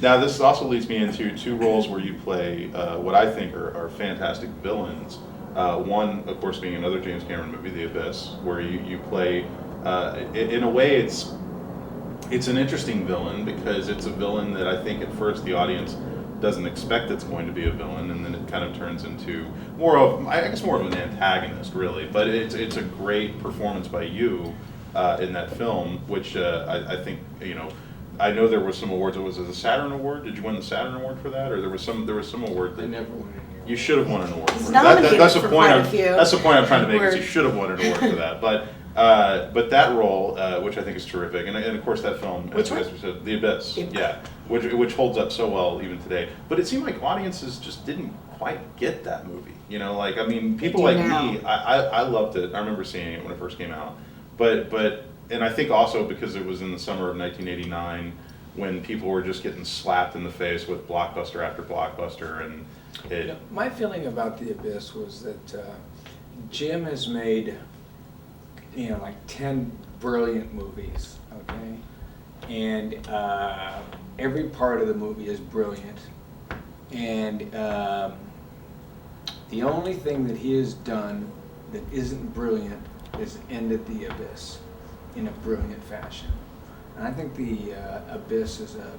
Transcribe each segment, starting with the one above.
Now, this also leads me into two roles where you play what I think are fantastic villains. One, of course, being another James Cameron movie, The Abyss, where you play, in a way, it's an interesting villain because it's a villain that I think at first the audience doesn't expect it's going to be a villain, and then it kind of turns into I guess more of an antagonist, really. But it's a great performance by you in that film, which I think, I know there were some awards. Was it a Saturn Award? Did you win the Saturn Award for that, or there was some award that I never won any. you should have won an award He's for that? nominated That's the for point. quite a few. That's the point I'm trying to make. Is you Award. should have won an award for that. But that role, which I think is terrific, and of course that film, Which one? as we said, The Abyss, The Abyss. yeah, which holds up so well even today. But it seemed like audiences just didn't quite get that movie. People do like now. me, I loved it. I remember seeing it when it first came out. And I think also because it was in the summer of 1989 when people were just getting slapped in the face with blockbuster after blockbuster, and My feeling about The Abyss was that Jim has made, like 10 brilliant movies, okay? And every part of the movie is brilliant. And the only thing that he has done that isn't brilliant is ended The Abyss in a brilliant fashion. And I think The Abyss is a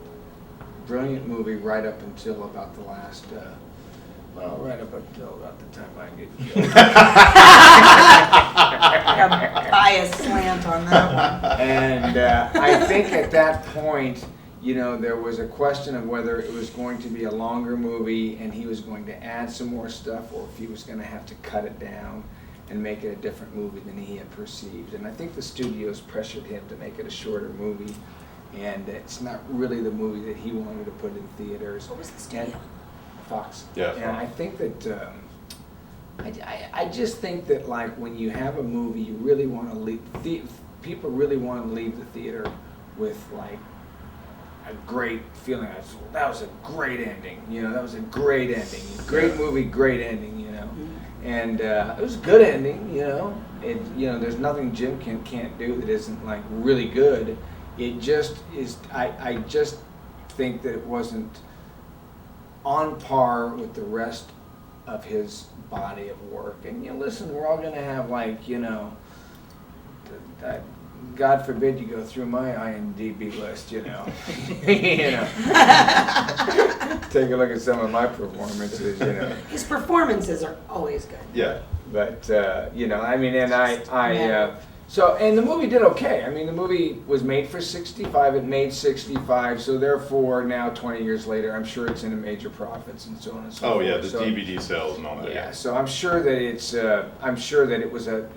brilliant movie right up until about the last, right up until about the time I get killed. A biased slant on that one. And I think at that point, there was a question of whether it was going to be a longer movie and he was going to add some more stuff, or if he was going to have to cut it down and make it a different movie than he had perceived. And I think the studios pressured him to make it a shorter movie, and it's not really the movie that he wanted to put in theaters. What was the studio? Fox. Yeah, And I think that, I just think that like when you have a movie, you really want to leave, people really want to leave the theater with like a great feeling. That was a great ending, that was a great ending. Great movie, great ending, And it was a good ending, there's nothing Jim can't do that isn't like really good. It just is, I just think that it wasn't on par with the rest of his body of work. And listen, we're all gonna have like, God forbid you go through my IMDb list, Take a look at some of my performances, His performances are always good. yeah. But, and the movie did okay. The movie was made for 65, it made 65, so therefore now 20 years later, I'm sure it's in a major profits and so on and so forth. Oh yeah, the DVD sales and all that. Yeah, so I'm sure that it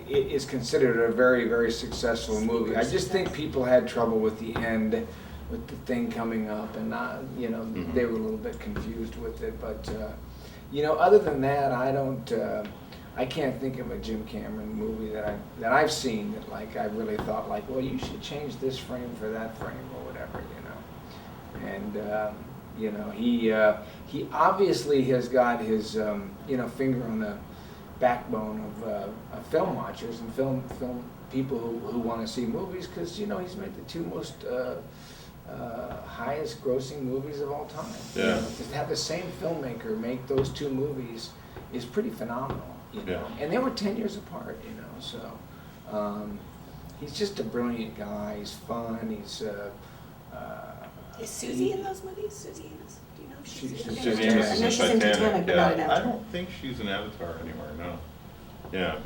is considered a very, very successful movie. I just think people had trouble with the end, with the thing coming up, and they were a little bit confused with it. But other than that, I can't think of a Jim Cameron movie that I've seen that like I really thought like, well, you should change this frame for that frame or whatever, And he obviously has got his finger on the backbone of film watchers and film people who want to see movies, because he's made the two most highest grossing movies of all time. Yeah. To have the same filmmaker make those two movies is pretty phenomenal. Yeah. And they were 10 years apart, so he's just a brilliant guy. He's fun. He's Is Susie in those movies? Susie Amos? Do you know if she's She's in Susie Avatar? Amos I is know in she's in Titanic, but not in I Avatar. don't think she's in Avatar anywhere, no. Yeah,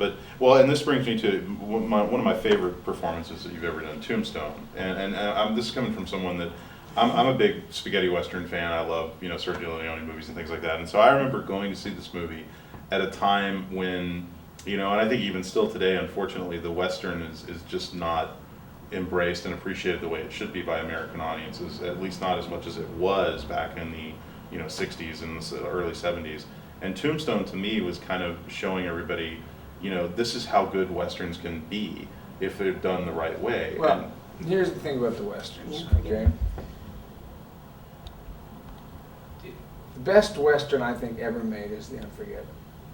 and this brings me to one of my favorite performances that you've ever done, Tombstone. And this is coming from someone that, I'm a big spaghetti western fan. I love, Sergio Leone movies and things like that. And so I remember going to see this movie at a time when, and I think even still today, unfortunately, the western is just not embraced and appreciated the way it should be by American audiences, at least not as much as it was back in the 60s and the early 70s. And Tombstone to me was kind of showing everybody, this is how good westerns can be if they're done the right way. Well, here's the thing about the westerns, okay? The best western I think ever made is The Unforgiven.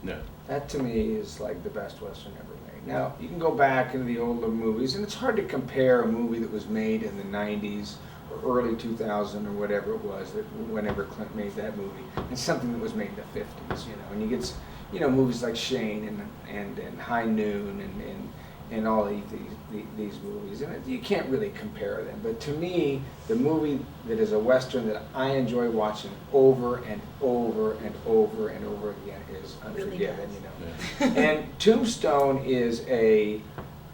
No. That to me is like the best western ever made. Now, you can go back into the older movies, and it's hard to compare a movie that was made in the 90s early 2000 or whatever it was, that whenever Clint made that movie, and something that was made in the 50s, you know, and you get, you know, movies like Shane and High Noon and all these movies, and you can't really compare them. But to me, the movie that is a Western that I enjoy watching over and over and over and over again is Unforgiven, you know. And Tombstone is a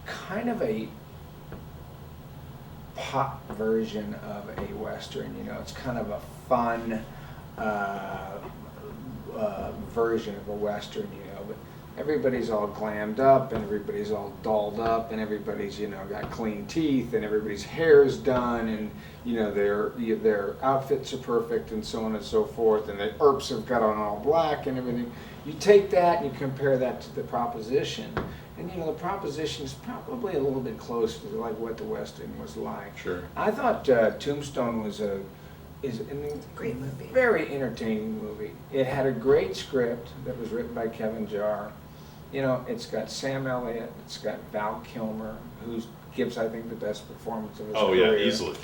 kind of a pop version of a Western, you know. It's kind of a fun version of a Western, you know, but everybody's all glammed up and everybody's all dolled up and everybody's, you know, got clean teeth and everybody's hair's done and, you know, their outfits are perfect and so on and so forth, and the Earps have got on all black and everything. You take that and you compare that to The Proposition, and, you know, The Proposition is probably a little bit closer to like what the Western was like. Sure. I thought Tombstone was a Great movie. very entertaining movie. It had a great script that was written by Kevin Jarre. You know, it's got Sam Elliott, it's got Val Kilmer, who gives, I think, the best performance of his career. Yeah, easily.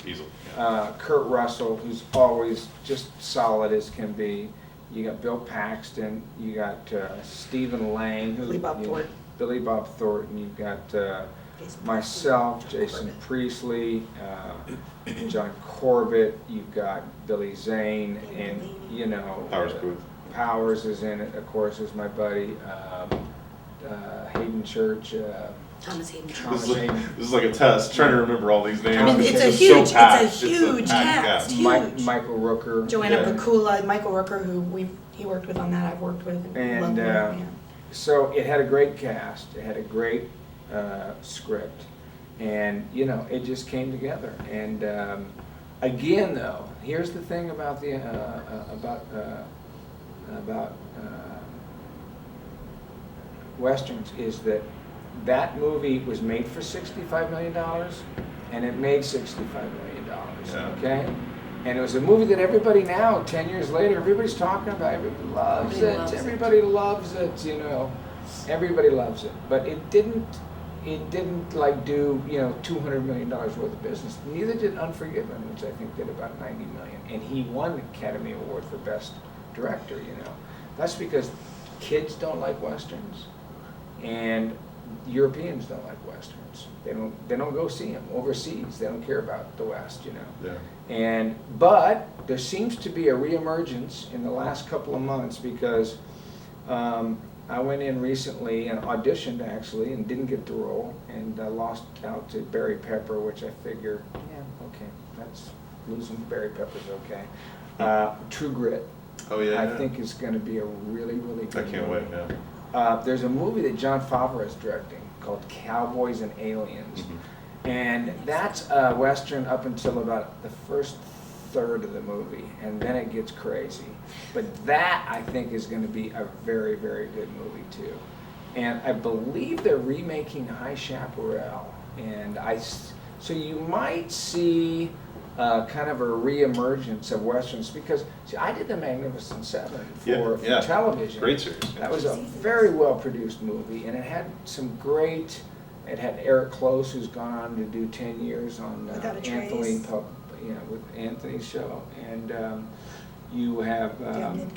Yeah. Kurt Russell, who's always just solid as can be. You got Bill Paxton, you got Stephen Lang, Billy Bob Thornton. Billy Bob Thornton, you've got myself, Jason Priestley, John Corbett, you've got Billy Zane, and, you know, Powers Booth. Powers is in it, of course, is my buddy. Hayden Church. Thomas Hayden Thomas Church. Hayden. This is like a test, trying to remember all these names. I mean, it's a just huge, so packed. it's a huge cast, huge. Michael Rooker. Joanna Yeah. Bakula, Michael Rooker, who he worked with on that, I've worked with. And loved him, yeah. so it had a great cast, it had a great script, and, you know, it just came together. And again, though, here's the thing about the Westerns, is that movie was made for $65 million, and it made $65 million, Yeah. okay? And it was a movie that everybody now, 10 years later, everybody's talking about. Everybody loves it. Everybody loves it, you know. Everybody loves it. But it didn't like do, you know, $200 million worth of business. Neither did Unforgiven, which I think did about $90 million. And he won the Academy Award for Best Director, you know. That's because kids don't like Westerns, and Europeans don't like Westerns. They don't go see them overseas. They don't care about the West, you know. Yeah. But there seems to be a reemergence in the last couple of months, because I went in recently and auditioned, actually, and didn't get the role, and lost out to Barry Pepper, which I figure, yeah, okay, that's losing to Barry Pepper's okay. True Grit. Oh yeah. I think is going to be a really, really good I can't movie. wait. Yeah. There's a movie that Jon Favreau is directing called Cowboys and Aliens. Mm-hmm. And that's a Western up until about the first third of the movie, and then it gets crazy. But that, I think, is going to be a very, very good movie, too. And I believe they're remaking High Chaparral. And so you might see kind of a reemergence of Westerns, because, see, I did The Magnificent Seven for television. Great series. That was a very well-produced movie, and it had some great. It had Eric Close, who's gone on to do 10 years on Anthony, with Anthony's show, and you have Ron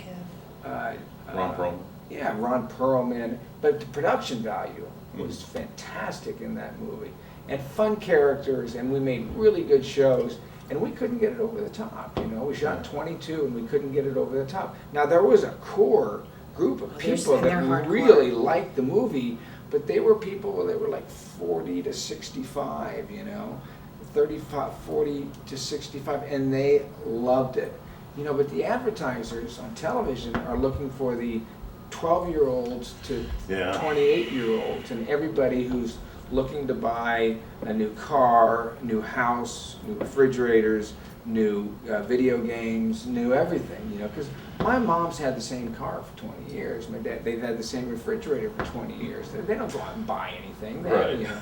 Perlman. Yeah, Ron Perlman. But the production value was fantastic in that movie, and fun characters, and we made really good shows. And we couldn't get it over the top, you know. We shot 22 and we couldn't get it over the top. Now, there was a core group of people that really liked the movie, but they were people, they were like 40 to 65, you know, 35, 40 to 65, and they loved it. You know, but the advertisers on television are looking for the 12-year-olds to 28-year-olds, and everybody who's looking to buy a new car, new house, new refrigerators, new video games, new everything, you know, because my mom's had the same car for 20 years. My dad, they've had the same refrigerator for 20 years. They don't go out and buy anything. They, right. You know,